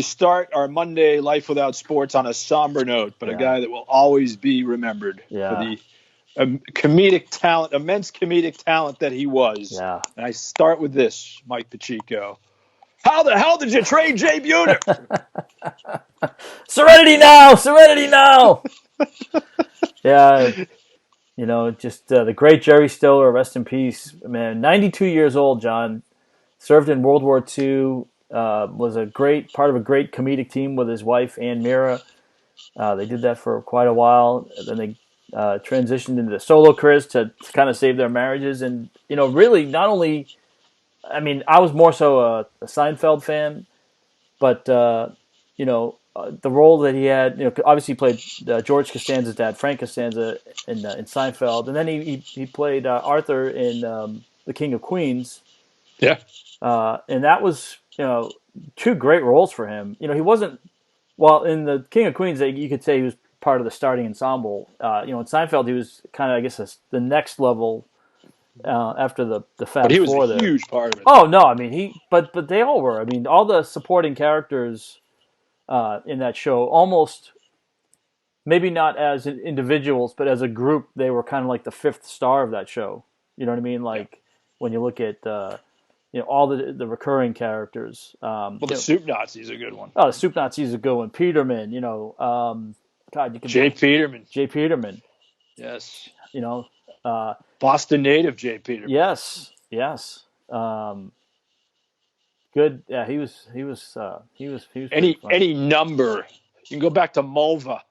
start our Monday Life Without Sports on a somber note, but a guy that will always be remembered for the comedic talent, immense comedic talent that he was. Yeah. And I start with this, Mike Pacheco. How the hell did you trade Jay Buhner? Serenity now! Yeah, just the great Jerry Stiller, rest in peace, man. 92 years old, John. Served in World War II. Was a great part of a great comedic team with his wife Ann Mira. They did that for quite a while. Then they transitioned into the solo careers to kind of save their marriages. And really, not only, I was more so a Seinfeld fan, but the role that he had, obviously he played George Costanza's dad, Frank Costanza, in Seinfeld, and then he played Arthur in The King of Queens. Yeah. And that was, two great roles for him. He wasn't, in The King of Queens, you could say he was part of the starting ensemble. In Seinfeld, he was kind of, I guess, the next level after the Fab But he was Four a there. huge part of it. Oh, no, but they all were. All the supporting characters in that show, almost, maybe not as individuals, but as a group, they were kind of like the fifth star of that show. You know what I mean? Like, when you look at... all the recurring characters. The Soup Nazi is a good one. Oh, the Soup Nazi is a good one. Peterman, Jay Peterman. Jay Peterman. Yes. Boston native Jay Peterman. Yes. Good. Yeah, he was any number. You can go back to Mulva.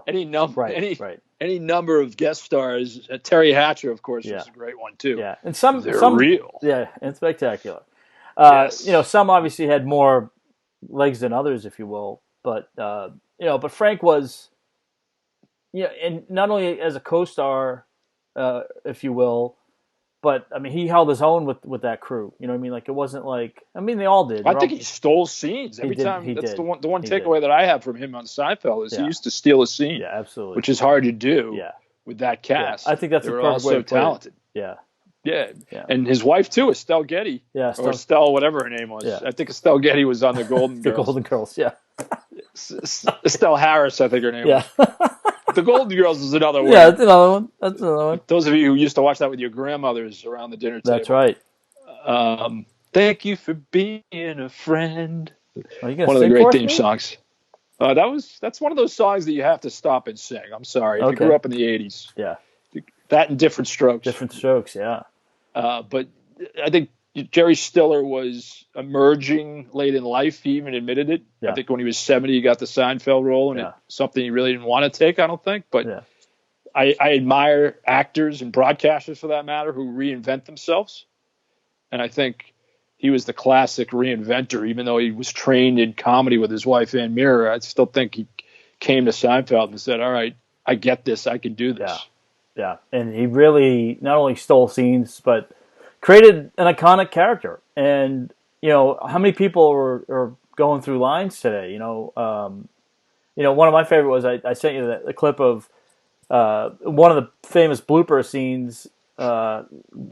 Any number. Right. Any number of guest stars. Terry Hatcher, of course, was a great one too. Yeah, and they're real. Yeah, and spectacular. Yes. Some obviously had more legs than others, if you will. But but Frank was, and not only as a co-star, if you will, but he held his own with that crew. You know what I mean? Like, it wasn't like, they all did. I think he stole scenes every time. That's the one takeaway that I have from him on Seinfeld is he used to steal a scene. Yeah, absolutely. Which is hard to do. Yeah. With that cast. Yeah. I think that's they a were perfect all way so to play talented. It. Yeah. And his wife too, Estelle Getty. Yeah, or Estelle, whatever her name was. Yeah. I think Estelle Getty was on the Golden Girls. The Golden Girls, yeah. Estelle Harris, I think her name was. The Golden Girls is another one. Yeah, that's another one. Those of you who used to watch that with your grandmothers around the dinner table. That's right. Thank you for being a friend. Are you gonna one of the sing great for us, theme maybe? songs. That's one of those songs that you have to stop and sing. I'm sorry. If you grew up in the 80s. Yeah. That and Different Strokes. Different Strokes, yeah. But I think Jerry Stiller was emerging late in life. He even admitted it. Yeah. I think when he was 70, he got the Seinfeld role, and it's something he really didn't want to take, I don't think. But I admire actors and broadcasters, for that matter, who reinvent themselves. And I think he was the classic reinventor, even though he was trained in comedy with his wife, Ann Mira. I still think he came to Seinfeld and said, all right, I get this. I can do this. Yeah. And he really not only stole scenes, but created an iconic character. And, how many people are going through lines today? One of my favorite was I sent you the clip of one of the famous blooper scenes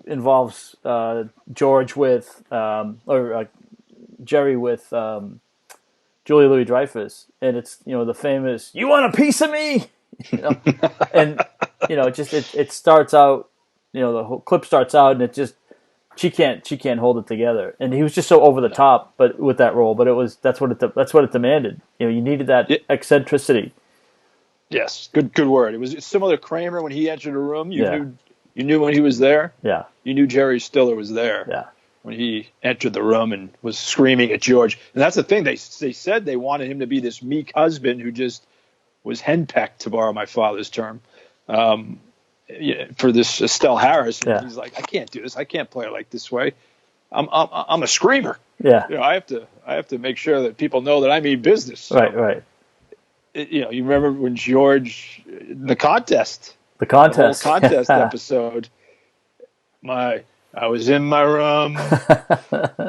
involves George with Jerry with Julia Louis-Dreyfus, and it's the famous "You want a piece of me," and it starts out, the whole clip starts out, and it just she can't hold it together, and he was just so over the top, but with that role, but that's what it demanded. You needed that eccentricity. Yes, good word. It was similar to Kramer when he entered a room. You knew when he was there. Yeah. You knew Jerry Stiller was there. Yeah. When he entered the room and was screaming at George. And that's the thing. They said they wanted him to be this meek husband who just was henpecked, to borrow my father's term, for this Estelle Harris. And he's like, I can't do this. I can't play it like this way. I'm a screamer. Yeah. I have to make sure that people know that I mean business. So, right. You remember when George, the contest episode, I was in my room,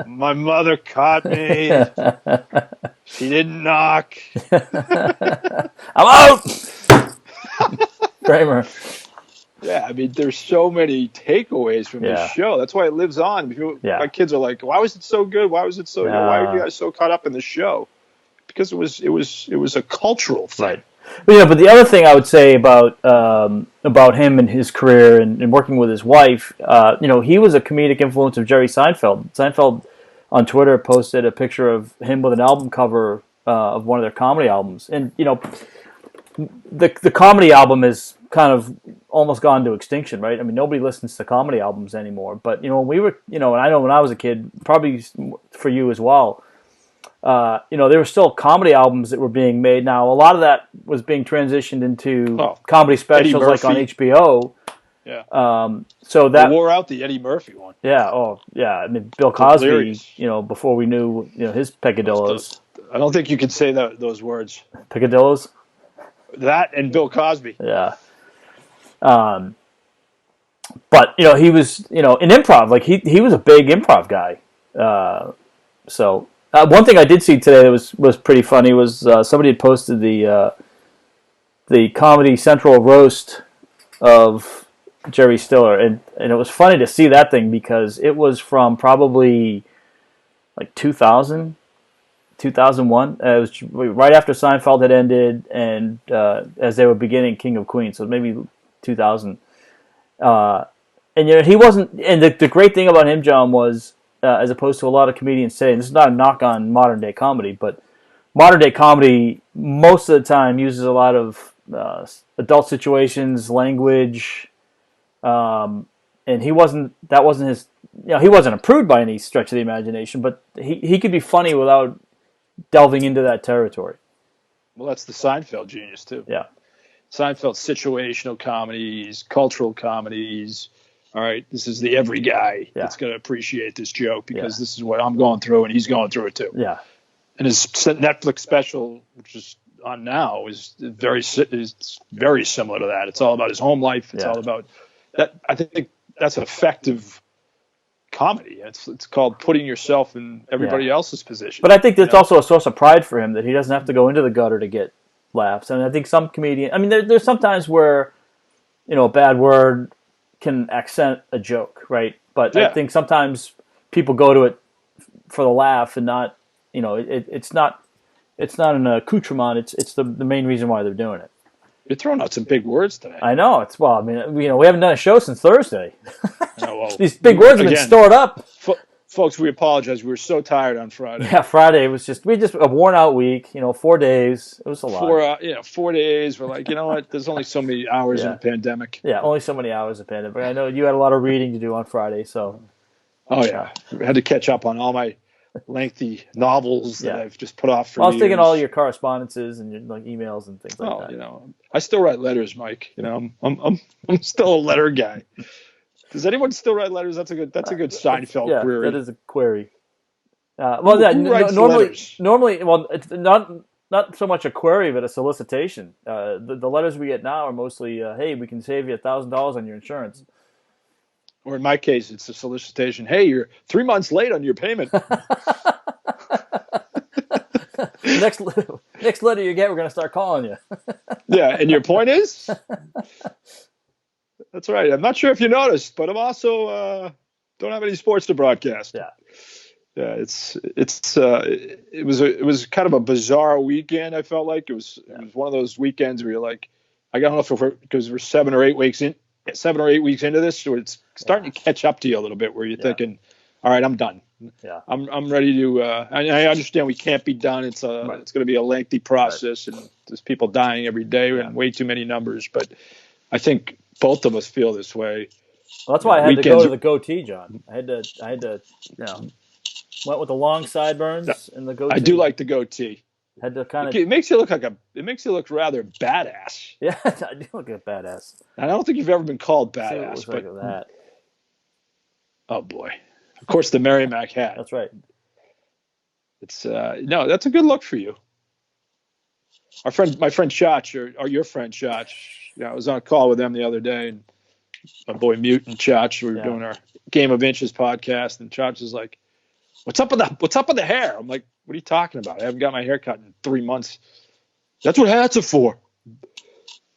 my mother caught me, she didn't knock. I'm out! Kramer. Yeah, there's so many takeaways from this show. That's why it lives on. My kids are like, why was it so good? Why was it so good? Why were you guys so caught up in the show? because it was a cultural thing. Right. But the other thing I would say about him and his career and working with his wife, he was a comedic influence of Jerry Seinfeld. Seinfeld on Twitter posted a picture of him with an album cover of one of their comedy albums, and the comedy album is kind of almost gone to extinction, right? I mean, nobody listens to comedy albums anymore. But when we were, and I know when I was a kid, probably for you as well. There were still comedy albums that were being made. Now, a lot of that was being transitioned into comedy specials like on HBO. Yeah. So that wore out the Eddie Murphy one. Yeah. Oh, yeah. I mean, Bill Cosby. Before we knew his peccadillos. I don't think you could say those words. Peccadillos. That and Bill Cosby. Yeah. But he was in improv. Like he was a big improv guy. So. One thing I did see today that was pretty funny was somebody had posted the Comedy Central roast of Jerry Stiller, and it was funny to see that thing because it was from probably like 2000, 2001. It was right after Seinfeld had ended, and as they were beginning King of Queens, so maybe 2000. And he wasn't. And the great thing about him, John, was. As opposed to a lot of comedians today, and this is not a knock on modern day comedy, but modern day comedy most of the time uses a lot of adult situations, language, and that wasn't his. He wasn't a prude by any stretch of the imagination, but he could be funny without delving into that territory. Well, that's the Seinfeld genius too. Yeah, Seinfeld's situational comedies, cultural comedies. All right, this is the every guy that's going to appreciate this joke because this is what I'm going through and he's going through it too. Yeah. And his Netflix special, which is on now, is very similar to that. It's all about his home life. It's all about that. I think that's effective comedy. It's called putting yourself in everybody else's position. But I think that's also a source of pride for him that he doesn't have to go into the gutter to get laughs. And I think some comedians, I mean, there's sometimes where, a bad word can accent a joke, right? But I think sometimes people go to it for the laugh and not, it's not an accoutrement. It's the main reason why they're doing it. You're throwing out some big words today. I know. We haven't done a show since Thursday. These big words have been stored up. Folks, we apologize. We were so tired on Friday. Yeah, Friday was just a worn out week. 4 days. It was a lot. 4 days. We're like, you know what? There's only so many hours in a pandemic. Yeah, only so many hours of pandemic. I know you had a lot of reading to do on Friday, so. Oh yeah, I had to catch up on all my lengthy novels that I've just put off for years. I was thinking all your correspondences and your emails and things like that. I still write letters, Mike. I'm still a letter guy. Does anyone still write letters? That's a good Seinfeld query. That is a query. Normally, well, it's not so much a query, but a solicitation. The letters we get now are mostly, hey, we can save you $1,000 on your insurance. Or in my case, it's a solicitation. Hey, you're 3 months late on your payment. Next letter you get, we're going to start calling you. Yeah, and your point is? That's right. I'm not sure if you noticed, but I'm also don't have any sports to broadcast. Yeah. Yeah, it was kind of a bizarre weekend. I felt like it was one of those weekends where you're like, I don't know if because we're 7 or 8 weeks into this, so it's starting to catch up to you a little bit, where you're thinking, all right, I'm done. Yeah, I'm ready to. I understand we can't be done. It's going to be a lengthy process, and there's people dying every day and way too many numbers. But I think both of us feel this way. Well, that's why I had to go to the goatee, John. I had to went with the long sideburns and the goatee. I do like the goatee. Had to kind of. It makes you look rather badass. Yeah, I do look like a badass. I don't think you've ever been called badass, but like that. Oh boy! Of course, the Merrimack hat. That's right. It's that's a good look for you. My friend Chach, or your friend Chach. I was on a call with them the other day, and my boy Mute and Chach, we were doing our Game of Inches podcast, and Chach is like, What's up with the hair? I'm like, what are you talking about? I haven't got my hair cut in 3 months. That's what hats are for.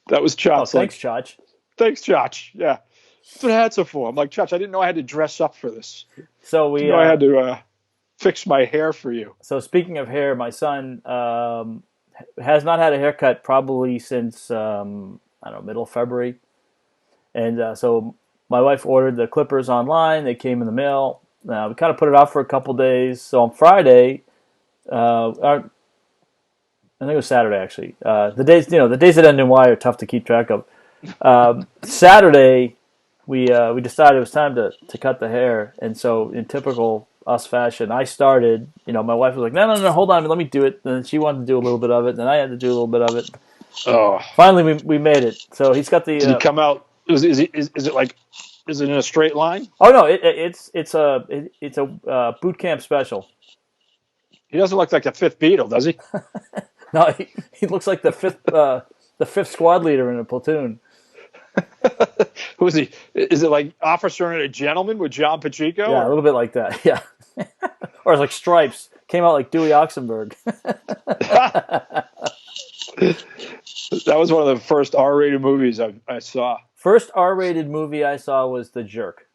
That was Chach. Oh, thanks, Chach. Thanks, Chach. Yeah. That's what hats are for. I'm like, Chach, I didn't know I had to dress up for this. So we I had to fix my hair for you. So speaking of hair, my son has not had a haircut probably since I don't know, middle of February, and so my wife ordered the clippers online. They came in the mail. We kind of put it off for a couple days. So on Friday, I think it was Saturday actually. The days that end in Y are tough to keep track of. Saturday, we decided it was time to cut the hair, and so in typical us fashion, I started. My wife was like, "No, hold on, let me do it." And then she wanted to do a little bit of it, and then I had to do a little bit of it. Oh! Finally, we made it. So he's got the. Did he come out? Is it in a straight line? Oh no, it's a boot camp special. He doesn't look like the fifth Beatle, does he? No, he looks like the fifth squad leader in a platoon. Who is he? Is it like Officer and a Gentleman with John Pacheco? Yeah, a little bit like that. Yeah, or it's like Stripes came out like Dewey Oxenberg. That was one of the first R-rated movies I saw. First R-rated movie I saw was The Jerk.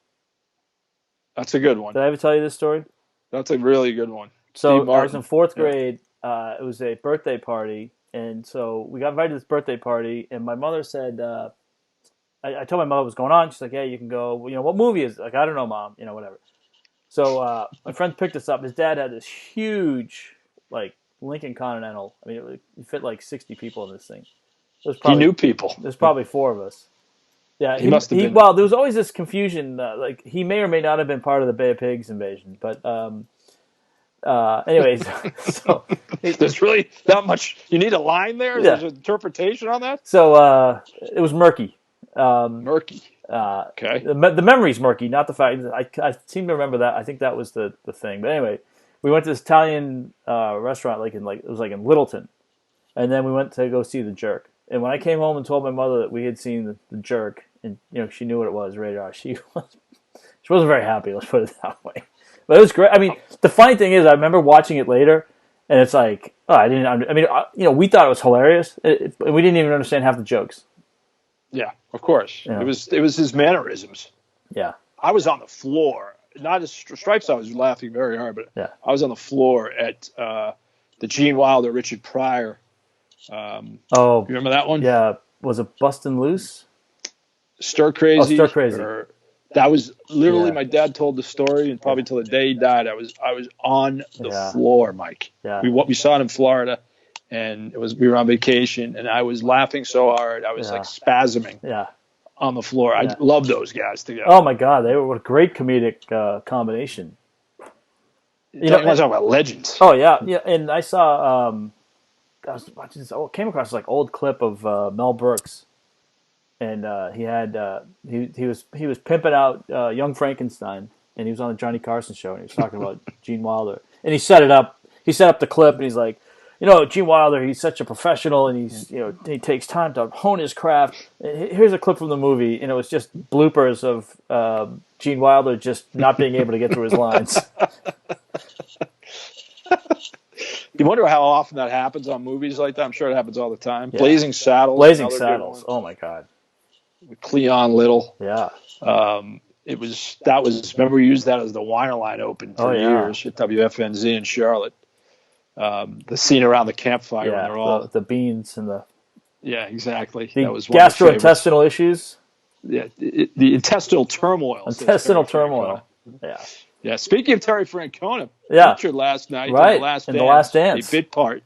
That's a good one. Did I ever tell you this story? That's a really good one. So I was in fourth grade. It was a birthday party, and so we got invited to this birthday party. And my mother said, I told my mother what was going on. She's like, "Hey, you can go. What movie is it?" Like, "I don't know, Mom. Whatever." So my friend picked us up. His dad had this huge, like, Lincoln Continental. I mean, it fit like 60 people in this thing. He knew people. There's probably 4 of us. Yeah, he must have been. Well, there was always this confusion. Like, he may or may not have been part of the Bay of Pigs invasion, but anyways, so there's really not much. You need a line there. Yeah. There's an interpretation on that. So it was murky. Murky. Okay. The memory's murky, not the fact. I seem to remember that. I think that was the thing. But anyway, we went to this Italian restaurant, it was in Littleton, and then we went to go see The Jerk. And when I came home and told my mother that we had seen the Jerk, and she knew what it was, rated R, she wasn't very happy. Let's put it that way. But it was great. I mean, the funny thing is, I remember watching it later, and it's like, we thought it was hilarious, and we didn't even understand half the jokes. Yeah, of course. Yeah. It was his mannerisms. Yeah. I was on the floor. Not as Stripes, I was laughing very hard, but yeah. I was on the floor at the Gene Wilder, Richard Pryor. You remember that one? Yeah. Was it Bustin' Loose? Stir Crazy. Oh, Stir Crazy. That was literally my dad told the story, and probably till the day he died, I was on the floor, Mike. Yeah. We saw it in Florida, and we were on vacation, and I was laughing so hard I was like spasming. Yeah. On the floor. I love those guys together. Oh my God, they were a great comedic combination. You know, talking about legends. Oh yeah. And I saw. I was watching this. Came across this old clip of Mel Brooks, and he had he was pimping out Young Frankenstein, and he was on the Johnny Carson show, and he was talking about Gene Wilder, and he set it up. He set up the clip, and he's like, Gene Wilder, he's such a professional, and he's he takes time to hone his craft. Here's a clip from the movie, and it was just bloopers of Gene Wilder just not being able to get through his lines. You wonder how often that happens on movies like that. I'm sure it happens all the time. Yeah. Blazing Saddles. Oh my God. With Cleon Little. Yeah. Remember we used that as the Winer Line open for years at WFNZ in Charlotte. The scene around the campfire when they're all the beans and the exactly. The that was gastrointestinal issues. Yeah, the intestinal turmoil. Intestinal turmoil. Yeah. Yeah. Speaking of Terry Francona, featured last night in The Last Dance, a bit part.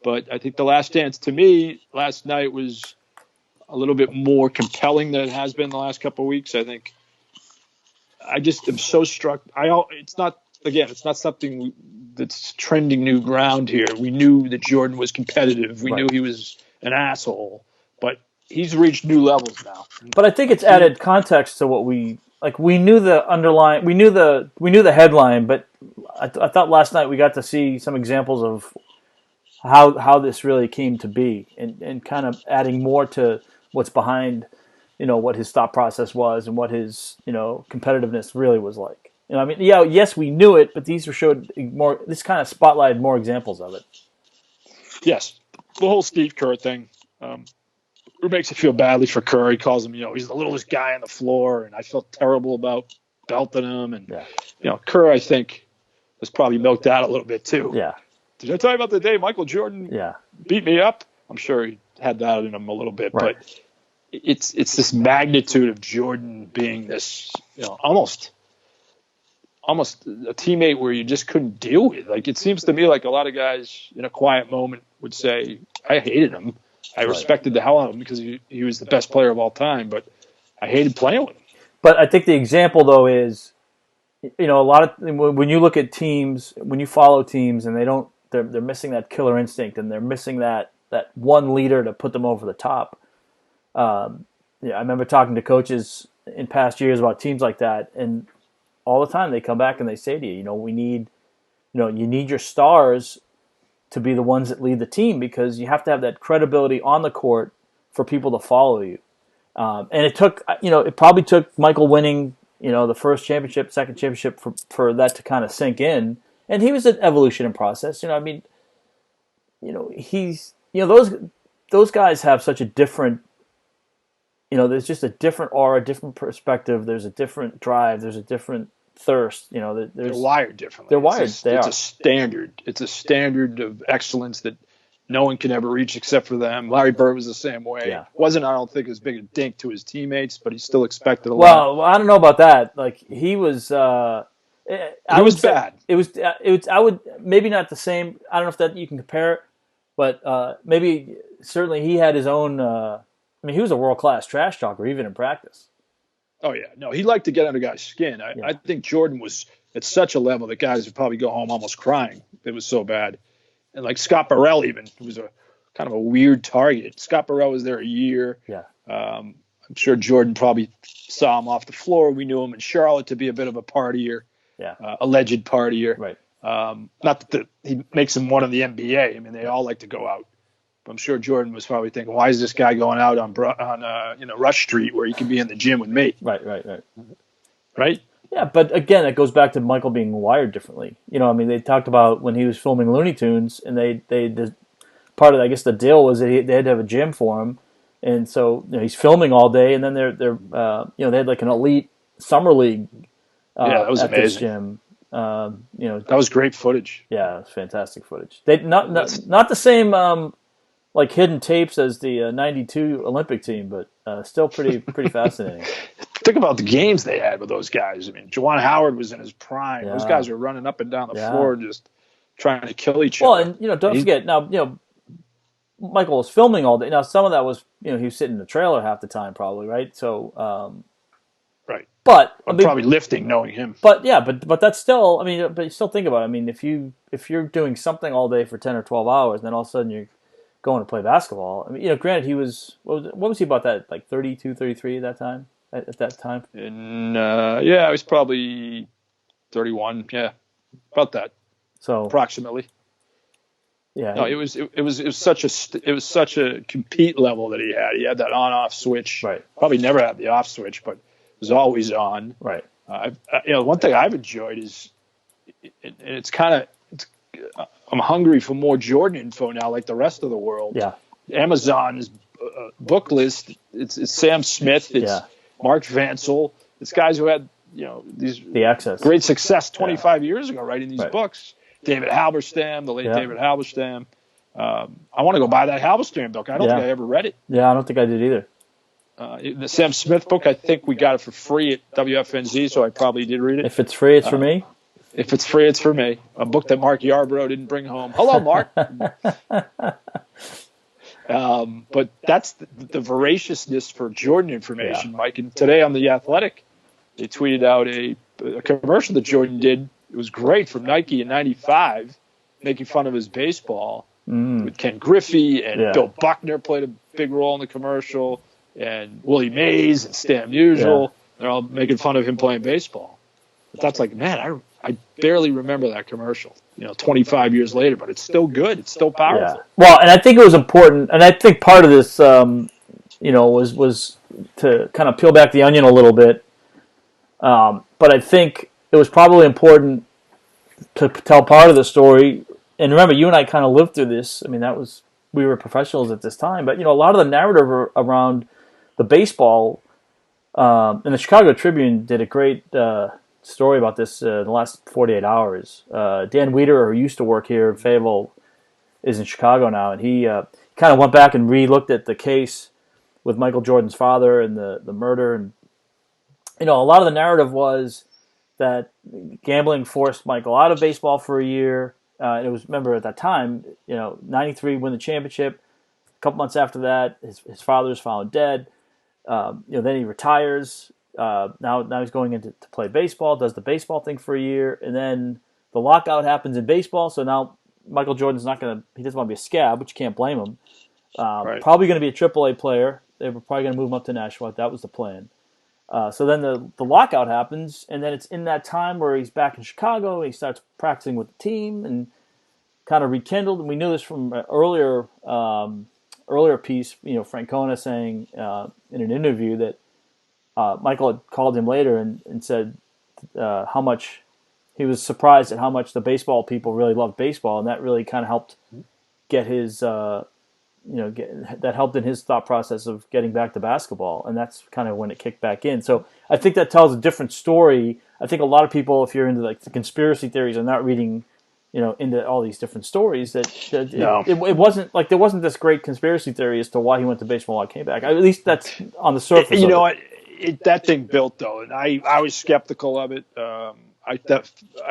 But I think The Last Dance, to me, last night was a little bit more compelling than it has been the last couple of weeks. I think I just am so struck. It's not something that's trending new ground here. We knew that Jordan was competitive. We knew he was an asshole, but he's reached new levels now. But I think it's added context to what we knew the underlying, we knew the headline, but I thought last night we got to see some examples of how this really came to be, and kind of adding more to what's behind, what his thought process was and what his, competitiveness really was like. Yes, we knew it, but these showed more. This kind of spotlighted more examples of it. Yes, the whole Steve Kerr thing. It makes you feel badly for Kerr. He calls him, he's the littlest guy on the floor, and I felt terrible about belting him. And Kerr, I think, was probably milked out a little bit too. Yeah. Did I tell you about the day Michael Jordan beat me up? I'm sure he had that in him a little bit, but it's this magnitude of Jordan being this, almost a teammate where you just couldn't deal with. Like, it seems to me like a lot of guys in a quiet moment would say, I hated him. I respected the hell out of him because he was the best player of all time, but I hated playing with him. But I think the example, though, is, a lot of when you look at teams, when you follow teams, and they're missing that killer instinct, and they're missing that one leader to put them over the top. I remember talking to coaches in past years about teams like that, and all the time they come back and they say to you, we need, you need your stars to be the ones that lead the team, because you have to have that credibility on the court for people to follow you. And it took, it probably took Michael winning, the first championship, second championship for that to kind of sink in. And he was an evolution in process. He's, those guys have such a different, there's just a different aura, different perspective. There's a different drive. There's a different thirst. They're wired differently. They're wired. It's a standard. It's a standard of excellence that no one can ever reach except for them. Larry Bird was the same way. Yeah. Wasn't, I don't think, as big a dink to his teammates, but he still expected a lot. Well, I don't know about that. Like, he was. He was bad. It was. I would maybe not the same. I don't know if that you can compare it, but maybe certainly he had his own. He was a world-class trash talker even in practice. Oh yeah, no, he liked to get under guys' skin. I think Jordan was at such a level that guys would probably go home almost crying. It was so bad. And like Scott Burrell even was a kind of a weird target. Scott Burrell was there a year. Yeah. I'm sure Jordan probably saw him off the floor. We knew him in Charlotte to be a bit of a partier. Yeah. Alleged partier. Right. Not that he makes him one in the NBA. I mean, they all like to go out. But I'm sure Jordan was probably thinking, why is this guy going out on Rush Street where he can be in the gym with me? Right. Right? Yeah, but again, it goes back to Michael being wired differently. They talked about when he was filming Looney Tunes, and the part of, I guess, the deal was that they had to have a gym for him, and so he's filming all day, and then they're they had like an elite summer league. That was at amazing. This gym. That was great footage. Yeah, it was fantastic footage. They not the same like hidden tapes as the '92 Olympic team, but still pretty fascinating. Think about the games they had with those guys. I mean, Juwan Howard was in his prime. Yeah. Those guys were running up and down the floor just trying to kill each other. Well, and don't forget now, Michael was filming all day. Now some of that was, he was sitting in the trailer half the time probably, right? So right. But probably lifting knowing him. But yeah, but that's still, but you still think about it. If you're doing something all day for 10 or 12 hours and then all of a sudden you're going to play basketball. Granted he was what was he about that, like 32, 33 at that time? At that time? And I was probably 31. Yeah, about that. So approximately. Yeah. No, it was such a compete level that he had. He had that on-off switch. Right. Probably never had the off switch, but it was always on. Right. One thing I've enjoyed is, and it's kind of, I'm hungry for more Jordan info now, like the rest of the world. Yeah. Amazon's book list. It's Sam Smith. It's Mark Vancel. It's guys who had, the access. Great success 25 years ago writing these books. David Halberstam, the late David Halberstam. I want to go buy that Halberstam book. I don't think I ever read it. Yeah, I don't think I did either. The Sam Smith book, I think we got it for free at WFNZ, so I probably did read it. If it's free, it's for me. If it's free, it's for me. A book that Mark Yarbrough didn't bring home. Hello, Mark. But that's the voraciousness for Jordan information, Mike. And today on The Athletic, they tweeted out a commercial that Jordan did. It was great from Nike in '95, making fun of his baseball with Ken Griffey and Bill Buckner played a big role in the commercial, and Willie Mays and Stan Musial. Yeah. They're all making fun of him playing baseball. But that's like, man, I barely remember that commercial. 25 years later, but it's still good. It's still powerful. Yeah. Well, and I think it was important, and I think part of this, was to kind of peel back the onion a little bit. But I think it was probably important to tell part of the story. And remember, you and I kind of lived through this. We were professionals at this time, but a lot of the narrative around the baseball, and the Chicago Tribune did a great story about this in the last 48 hours. Dan Wiederer, who used to work here in Fayetteville, is in Chicago now, and he kind of went back and re-looked at the case with Michael Jordan's father and the murder. And, a lot of the narrative was that gambling forced Michael out of baseball for a year. It was, remember at that time, 93 win the championship. A couple months after that, his father's found dead. Then he retires. Now he's going into to play baseball, does the baseball thing for a year, and then the lockout happens in baseball. So now Michael Jordan's he doesn't want to be a scab, which you can't blame him. Right. Probably going to be a AAA player. They were probably going to move him up to Nashua. That was the plan. So then the lockout happens, and then it's in that time where he's back in Chicago, and he starts practicing with the team and kind of rekindled. And we knew this from an earlier piece, Francona saying in an interview that Michael had called him later and said how much he was surprised at how much the baseball people really loved baseball, and that really kind of helped get his that helped in his thought process of getting back to basketball, and that's kind of when it kicked back in. So I think that tells a different story. I think a lot of people, if you're into like the conspiracy theories, are not reading, into all these different stories. It wasn't like there wasn't this great conspiracy theory as to why he went to baseball and came back. At least that's on the surface. You know what? That thing built though, and I was skeptical of it. I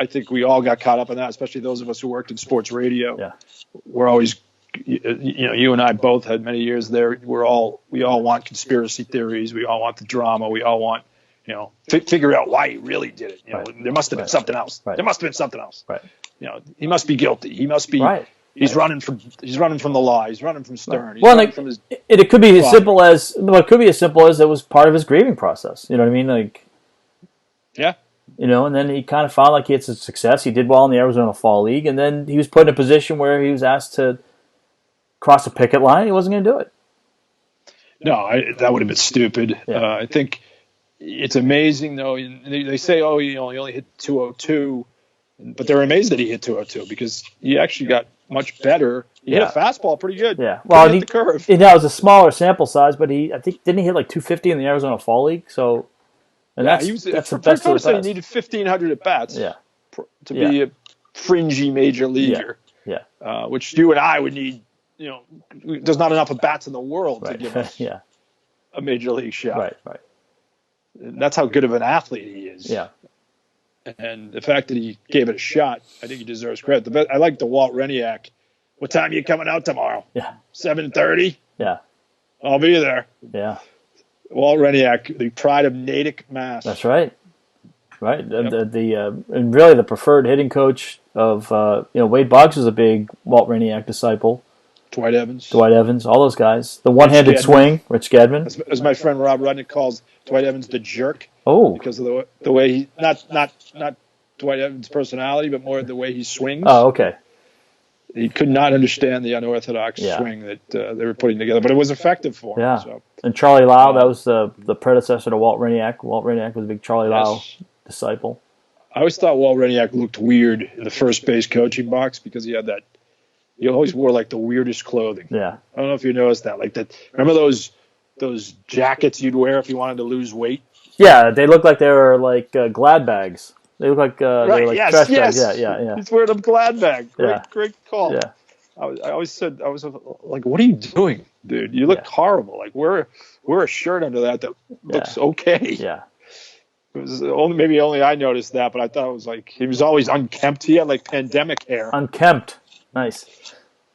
think we all got caught up in that, especially those of us who worked in sports radio. Yeah, we're always. You and I both had many years there. We all want conspiracy theories. We all want the drama. We all want, figure out why he really did it. Right. There must have been something else. Right. There must have been something else. Right. He must be guilty. He must be. Right. He's running from the law. He's running from Stern. Right. It could be as simple as it was part of his grieving process. You know what I mean? Like. Yeah. And then he kind of found like he had some success. He did well in the Arizona Fall League, and then he was put in a position where he was asked to cross a picket line. He wasn't going to do it. No, that would have been stupid. Yeah. I think it's amazing, though. They say, he only hit 202, but they're amazed that he hit 202 because he actually got much better. He hit a fastball pretty good. Yeah, well, he hit the curve. That was a smaller sample size, but I think didn't he hit like 250 in the Arizona Fall League? So, and that's the best of the best. He needed 1,500 at bats. Yeah. To be a fringy major leaguer. Yeah. Which you and I would need. There's not enough at bats in the world to give us a major league shot. Right. And that's how good of an athlete he is. Yeah. And the fact that he gave it a shot, I think he deserves credit. I like the Walt Reniak. What time are you coming out tomorrow? Yeah. 7:30? Yeah. I'll be there. Yeah. Walt Reniak, the pride of Natick, Mass. That's right. Right. And really the preferred hitting coach of, Wade Boggs was a big Walt Reniak disciple. Dwight Evans, all those guys. The one-handed swing, Rich Gedman. As my friend Rob Rudnick calls Dwight Evans the jerk. Oh. Because of the way he, not Dwight Evans' personality, but more the way he swings. Oh, okay. He could not understand the unorthodox swing that they were putting together, but it was effective for him. Yeah. So. And Charlie Lau, that was the predecessor to Walt Reniak. Walt Reniak was a big Charlie Lau disciple. I always thought Walt Reniak looked weird in the first base coaching box because he had that. He always wore like the weirdest clothing. Yeah. I don't know if you noticed that. Like that. Remember those jackets you'd wear if you wanted to lose weight? Yeah, they look like they were like Glad bags. They look like they were like trash bags. Yeah. He's wearing a Glad bag. Great call. Yeah. I always said, I was like, what are you doing, dude? You look horrible. Like wear a shirt under that looks okay. Yeah. It was only I noticed that, but I thought it was like he was always unkempt. He had like pandemic hair. Unkempt. Nice.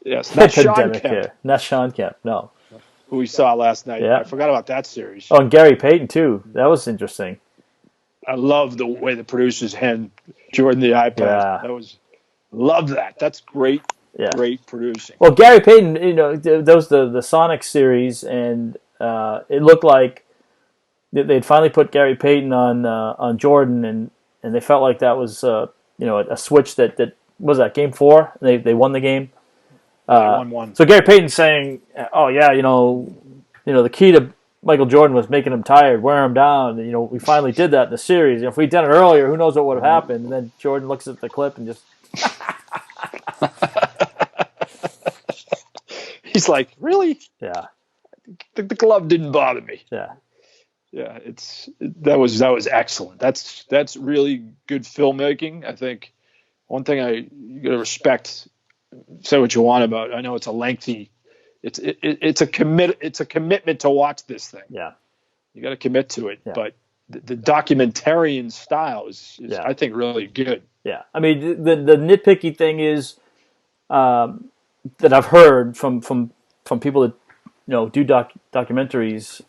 Yes, not pandemic hair. Not Sean Kemp. No. Who we saw last night. Yeah. I forgot about that series. Oh, and Gary Payton too. That was interesting. I love the way the producers hand Jordan the iPad. Yeah. Love that. That's great. Yeah. Great producing. Well, Gary Payton, that was the Sonic series, and it looked like they'd finally put Gary Payton on Jordan, and they felt like that was a switch that was that game 4. They won the game. They won 1. So Gary Payton saying, "Oh yeah, the key to Michael Jordan was making him tired, wear him down. We finally did that in the series. If we'd done it earlier, who knows what would have happened?" And then Jordan looks at the clip and just. He's like, really? Yeah. The glove didn't bother me. Yeah. Yeah, that was excellent. That's really good filmmaking. I think one thing you got to respect. Say what you want about. I know it's a lengthy. It's a commitment to watch this thing. Yeah, you got to commit to it. Yeah. But the documentarian style is I think really good. Yeah, I mean the nitpicky thing is that I've heard from people that do documentaries.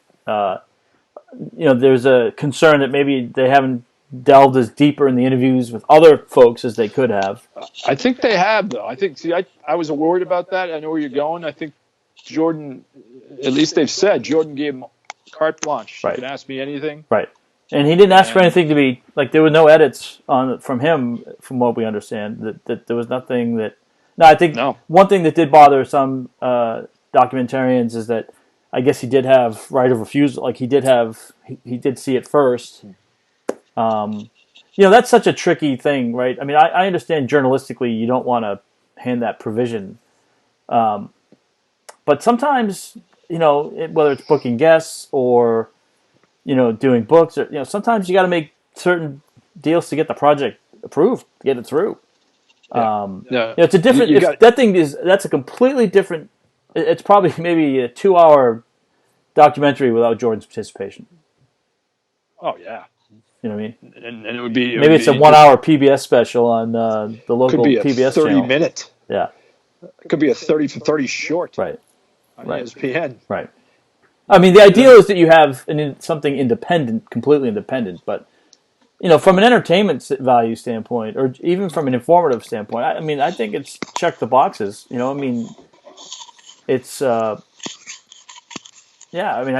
There's a concern that maybe they haven't delved as deeper in the interviews with other folks as they could have. I think they have, though. I was worried about that. I know where you're going. I think Jordan, at least they've said, Jordan gave him carte blanche. Right. You can ask me anything. Right. And he didn't ask for anything to be, like, there were no edits from him, from what we understand. That there was nothing that... I think one thing that did bother some documentarians is that I guess he did have right of refusal. Like, he did see it first. That's such a tricky thing, right? I mean, I understand journalistically you don't want to hand that provision. But sometimes, whether it's booking guests or, doing books, or, sometimes you got to make certain deals to get the project approved, to get it through. It's a different, that's a completely different, it's probably maybe a 2-hour documentary without Jordan's participation. Oh, yeah. You know what I mean? And it would be... Maybe it's a 1-hour PBS special on the local PBS channel. Could be a 30-minute. Yeah. It could be a 30 for 30 short. Right. On ESPN. Right. I mean, the ideal is that you have something independent, completely independent, but, from an entertainment value standpoint, or even from an informative standpoint, I think it's checked the boxes. It's... I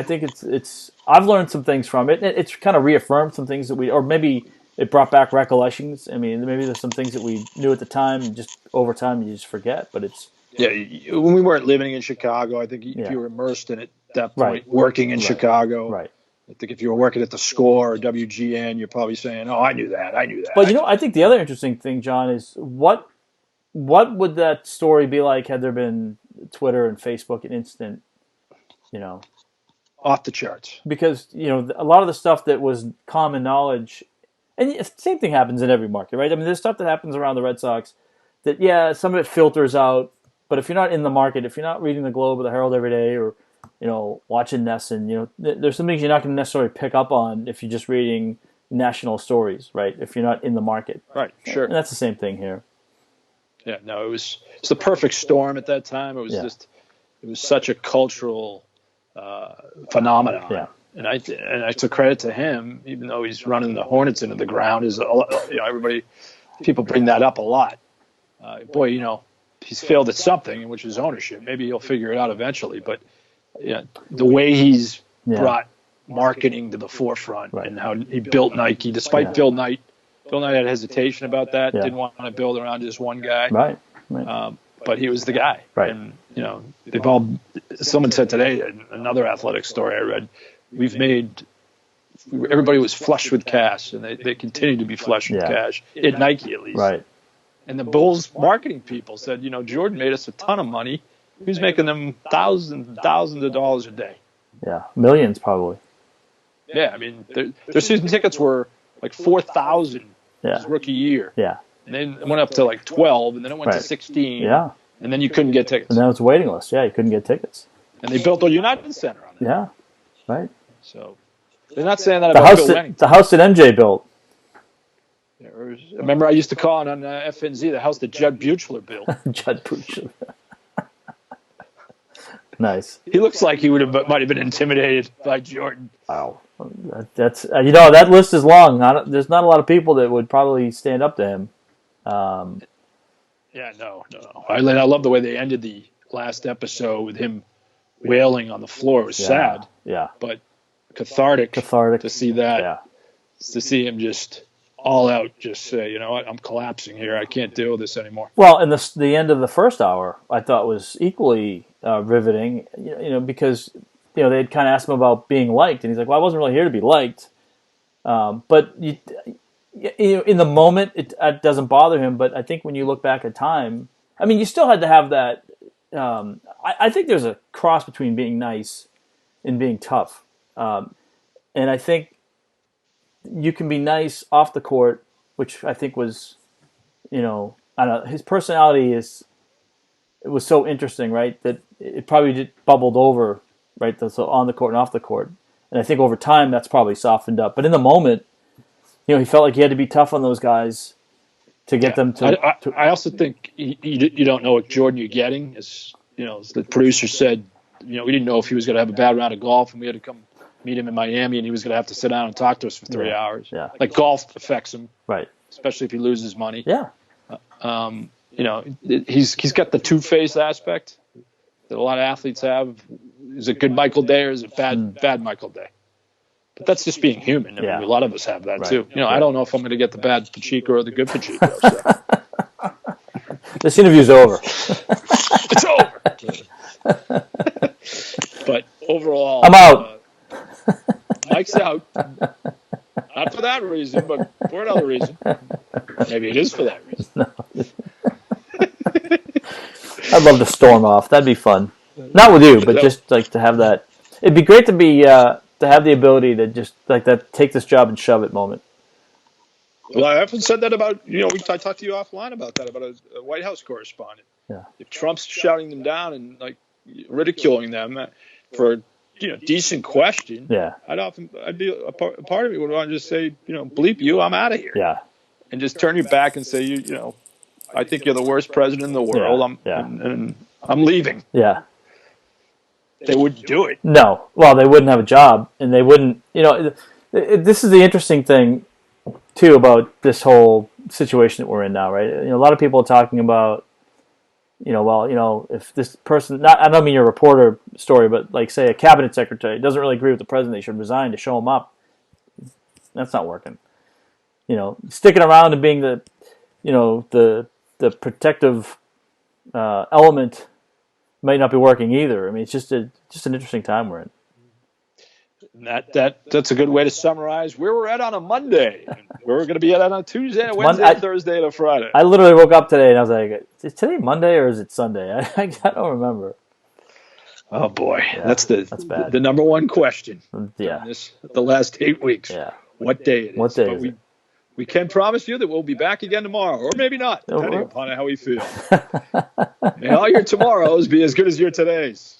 think it's. I've learned some things from it. It's kind of reaffirmed some things that or maybe it brought back recollections. I mean, maybe there's some things that we knew at the time, and just over time you just forget. But it's when we weren't living in Chicago, I think if you were immersed in it at that point, working in Chicago, right. I think if you were working at the Score or WGN, you're probably saying, "Oh, I knew that." But I think the other interesting thing, John, is what would that story be like had there been Twitter and Facebook and instant, off the charts. Because, a lot of the stuff that was common knowledge, and the same thing happens in every market, right? I mean, there's stuff that happens around the Red Sox that, some of it filters out, but if you're not in the market, if you're not reading the Globe or the Herald every day or, watching NESN, there's some things you're not going to necessarily pick up on if you're just reading national stories, right? If you're not in the market. Right, sure. And that's the same thing here. Yeah, no, it's the perfect storm at that time. It was it was such a cultural phenomenon. Yeah. And I took credit to him, even though he's running the Hornets into the ground. People bring that up a lot. He's failed at something, which is ownership. Maybe he'll figure it out eventually. But the way he's brought marketing to the forefront and how he built Nike, despite Phil Knight had hesitation about that. Didn't want to build around just one guy. Right. But he was the guy. Right. And, someone said today, another athletic story I read, everybody was flush with cash, and they continue to be flush with cash, at Nike at least. Right. And the Bulls marketing people said, Jordan made us a ton of money. He was making them thousands and thousands of dollars a day. Yeah, millions probably. Yeah, I mean, their season tickets were like 4,000 his rookie year. Yeah. And then it went up to like 12, and then it went to 16. Yeah. And then you couldn't get tickets. And then it was a waiting list. Yeah, you couldn't get tickets. And they built a United Center on it. Yeah, right. So they're not saying that about Bill Wennington. The house that MJ built. Yeah, remember, I used to call it on FNZ the house that Judd Buechler built. Judd Buechler. Nice. He looks like he might have been intimidated by Jordan. Wow. That's that list is long. There's not a lot of people that would probably stand up to him. Yeah, no. I love the way they ended the last episode with him wailing on the floor. It was sad. Yeah. But cathartic to see that. Yeah. To see him just all out, just say, you know what, I'm collapsing here. I can't deal with this anymore. Well, and the end of the first hour I thought was equally riveting. Because they had kind of asked him about being liked, and he's like, "Well, I wasn't really here to be liked." But in the moment, it doesn't bother him. But I think when you look back at time, I mean, you still had to have that. I think there's a cross between being nice and being tough. And And I think you can be nice off the court, which I think was, I don't know, his personality it was so interesting, right? That it probably just bubbled over, right? So on the court and off the court. And I think over time that's probably softened up. But in the moment, he felt like he had to be tough on those guys to get them to. I also think you don't know what Jordan you're getting. As the producer said, we didn't know if he was going to have a bad round of golf, and we had to come meet him in Miami, and he was going to have to sit down and talk to us for 3 hours. Yeah. Like golf affects him, right? Especially if he loses money. Yeah. He's got the two-faced aspect that a lot of athletes have. Is it good Michael Day or is it bad Michael Day? But that's just being human. I mean, a lot of us have that too. I don't know if I'm going to get the bad Pacheco or the good Pacheco. So. This interview's over. It's over. But overall, I'm out. Mike's out. Not for that reason, but for another reason. Maybe it is for that reason. No. I'd love to storm off. That'd be fun. Not with you, but just like to have that. It'd be great to be to have the ability to just like that, take this job and shove it moment. Well, I often said that about I talked to you offline about that about a White House correspondent. Yeah. If Trump's shouting them down and like ridiculing them for a decent question, I'd be a part of me would want to just say bleep you, I'm out of here. Yeah. And just turn your back and say I think you're the worst president in the world. And I'm leaving. Yeah. They wouldn't do it. No. Well, they wouldn't have a job, and they wouldn't. This is the interesting thing too about this whole situation that we're in now, right? A lot of people are talking about, if this person, I don't mean your reporter story, but like say a cabinet secretary doesn't really agree with the president, they should resign to show him up. That's not working. Sticking around and being the protective element might not be working either. I mean, it's just an interesting time we're in. That's a good way to summarize where we're at on a Monday. Where we're going to be at on a Tuesday, a Wednesday, a Thursday, and a Friday. I literally woke up today and I was like, is today Monday or is it Sunday? I don't remember. Oh, boy. Yeah, that's bad. The number one question. Yeah. The last 8 weeks. Yeah. What day it is. What day is it? We can promise you that we'll be back again tomorrow, or maybe not, depending upon how we feel. May all your tomorrows be as good as your todays.